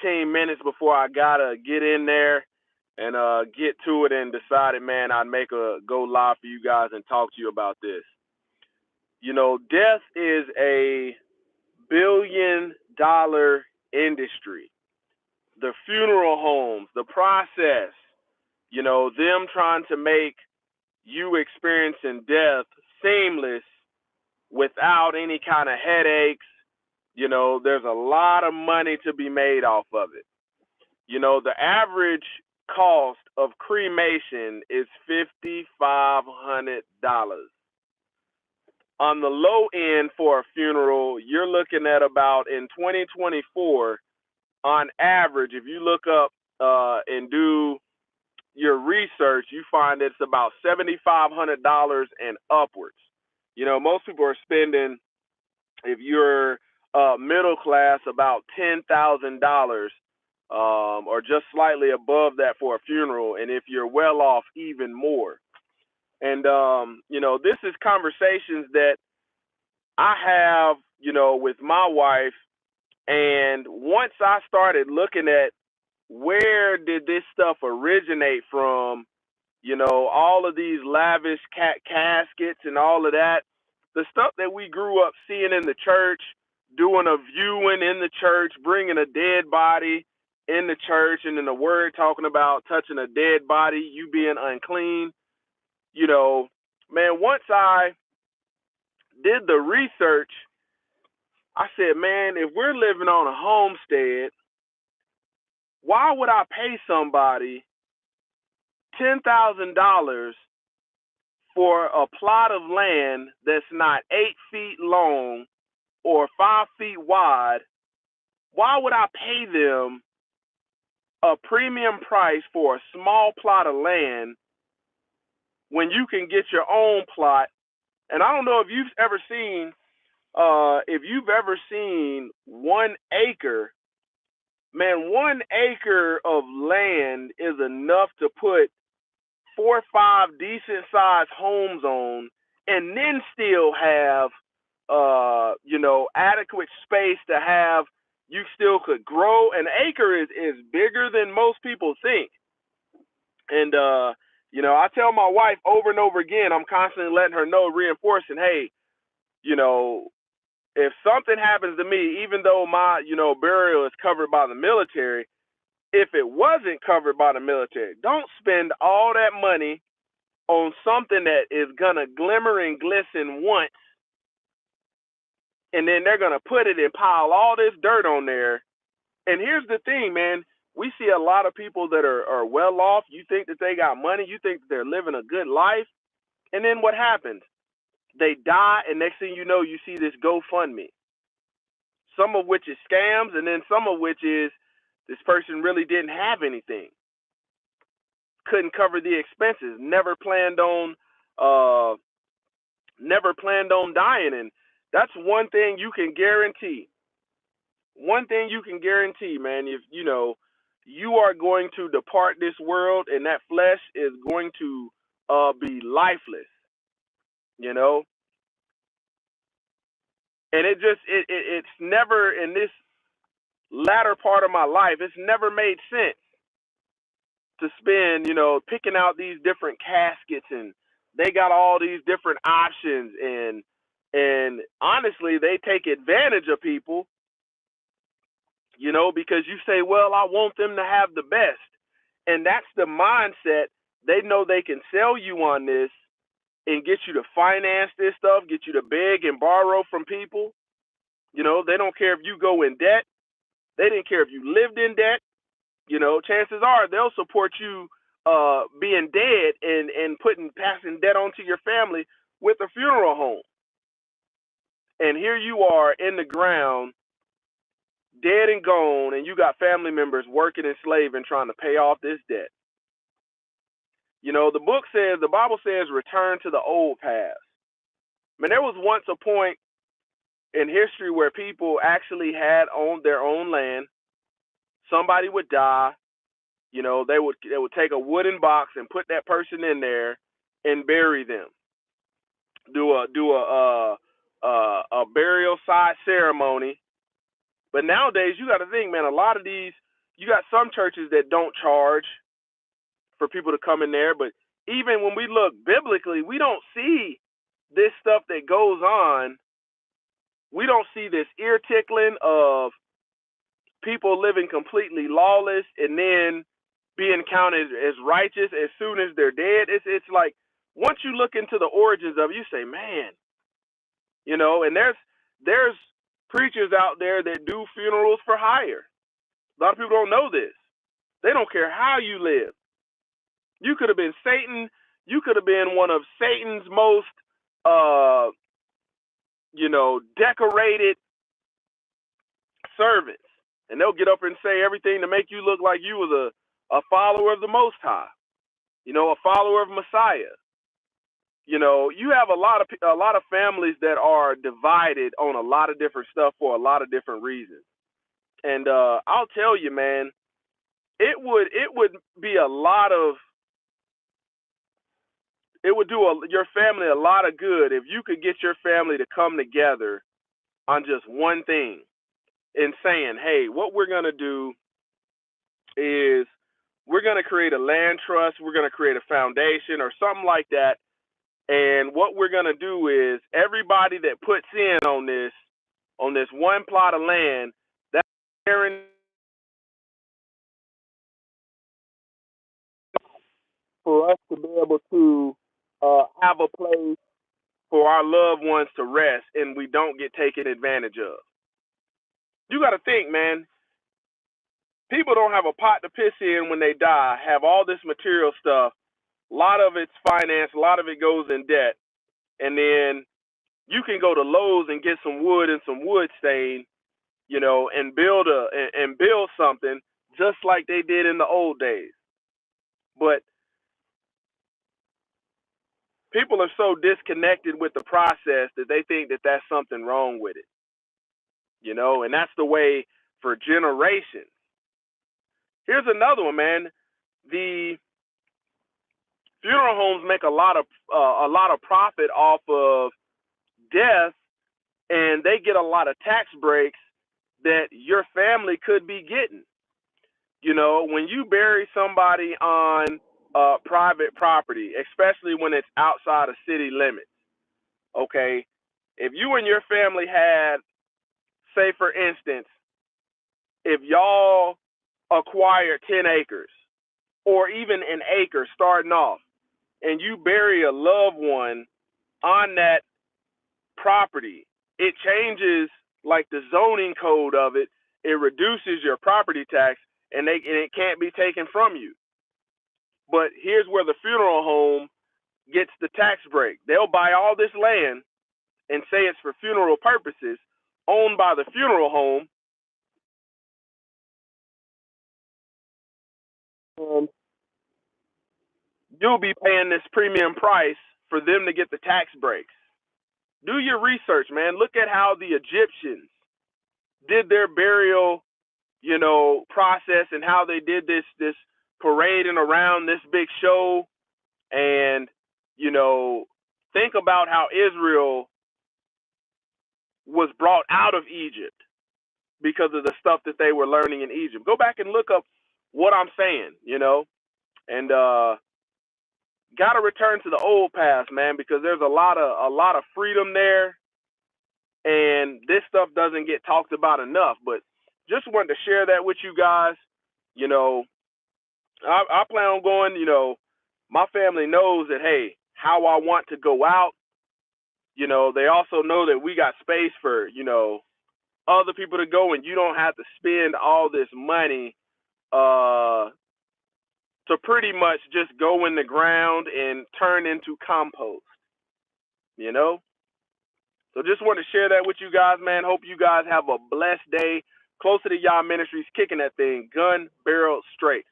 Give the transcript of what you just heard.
18 minutes before I gotta get in there and get to it, and decided, man, I'd make a go live for you guys and talk to you about this. Death is a billion-dollar industry. The funeral homes, the process, them trying to make you experiencing death seamless without any kind of headaches. There's a lot of money to be made off of it. The average cost of cremation is $5,500. On the low end for a funeral, you're looking at about, in 2024, on average, if you look up and do your research, you find it's about $7,500 and upwards. Most people are spending, if you're middle class, about $10,000 or just slightly above that for a funeral, and if you're well off, even more. And this is conversations that I have, with my wife. And once I started looking at where did this stuff originate from, all of these lavish caskets and all of that, the stuff that we grew up seeing in the church, doing a viewing in the church, bringing a dead body in the church, and in the word talking about touching a dead body, you being unclean. Man, once I did the research, I said, man, if we're living on a homestead, why would I pay somebody $10,000 for a plot of land that's not 8 feet long or 5 feet wide? Why would I pay them a premium price for a small plot of land when you can get your own plot? And I don't know if you've ever seen, 1 acre. Man, 1 acre of land is enough to put 4 or 5 decent sized homes on, and then still have, adequate space to have, you still could grow. An acre is bigger than most people think. And, I tell my wife over and over again, I'm constantly letting her know, reinforcing, hey, if something happens to me, even though my, burial is covered by the military, if it wasn't covered by the military, don't spend all that money on something that is going to glimmer and glisten once, and then they're going to put it and pile all this dirt on there. And here's the thing, man. We see a lot of people that are well off. You think that they got money. You think that they're living a good life. And then what happens? They die, and next thing you know, you see this GoFundMe, some of which is scams, and then some of which is this person really didn't have anything, couldn't cover the expenses, never planned on dying. And that's one thing you can guarantee. One thing you can guarantee, man, if you are going to depart this world, and that flesh is going to be lifeless, you know. And it's never, in this latter part of my life, it's never made sense to spend, picking out these different caskets, and they got all these different options, and honestly, they take advantage of people, because you say, well, I want them to have the best. And that's the mindset. They know they can sell you on this and get you to finance this stuff, get you to beg and borrow from people. They don't care if you go in debt. They didn't care if you lived in debt. Chances are they'll support you being dead and passing debt on to your family with a funeral home. And here you are in the ground, dead and gone, and you got family members working and slaving trying to pay off this debt. The Bible says, return to the old paths. Man, there was once a point in history where people actually had owned their own land. Somebody would die. They would take a wooden box and put that person in there and bury them. Do a burial side ceremony, But nowadays, you got to think, man, a lot of these, you got some churches that don't charge for people to come in there. But even when we look biblically, we don't see this stuff that goes on. We don't see this ear tickling of people living completely lawless and then being counted as righteous as soon as they're dead. It's like once you look into the origins of it, you say, man, and there's preachers out there that do funerals for hire. A lot of people don't know this. They don't care how you live. You could have been Satan. You could have been one of Satan's most, decorated servants. And they'll get up and say everything to make you look like you was a follower of the Most High, a follower of Messiah. You have a lot of families that are divided on a lot of different stuff for a lot of different reasons. And I'll tell you, man, it would be a lot of, it would do your family a lot of good if you could get your family to come together on just one thing and saying, hey, what we're going to do is we're going to create a land trust, we're going to create a foundation or something like that. And what we're going to do is everybody that puts in on this one plot of land, that's for us to be able to have a place for our loved ones to rest and we don't get taken advantage of. You got to think, man, people don't have a pot to piss in when they die, have all this material stuff. A lot of it's financed, a lot of it goes in debt. And then you can go to Lowe's and get some wood and some wood stain, and build something just like they did in the old days. But people are so disconnected with the process that they think that that's something wrong with it, and that's the way for generations. Here's another one, man. The funeral homes make a lot of profit off of death, and they get a lot of tax breaks that your family could be getting. When you bury somebody on private property, especially when it's outside of city limits, okay, if you and your family had, say for instance, if y'all acquire 10 acres or even an acre starting off, and you bury a loved one on that property, it changes like the zoning code of it. It reduces your property tax, and it can't be taken from you. But here's where the funeral home gets the tax break. They'll buy all this land and say it's for funeral purposes, owned by the funeral home. And you'll be paying this premium price for them to get the tax breaks. Do your research, man. Look at how the Egyptians did their burial, process, and how they did this parading around this big show. And, think about how Israel was brought out of Egypt because of the stuff that they were learning in Egypt. Go back and look up what I'm saying, and got to return to the old past, man, because there's a lot of freedom there, and this stuff doesn't get talked about enough. But just wanted to share that with you guys. I plan on going. My family knows that, hey, how I want to go out. They also know that we got space for other people to go, and you don't have to spend all this money to pretty much just go in the ground and turn into compost, So just want to share that with you guys, man. Hope you guys have a blessed day. Closer to Yah Ministries, kicking that thing gun barrel straight.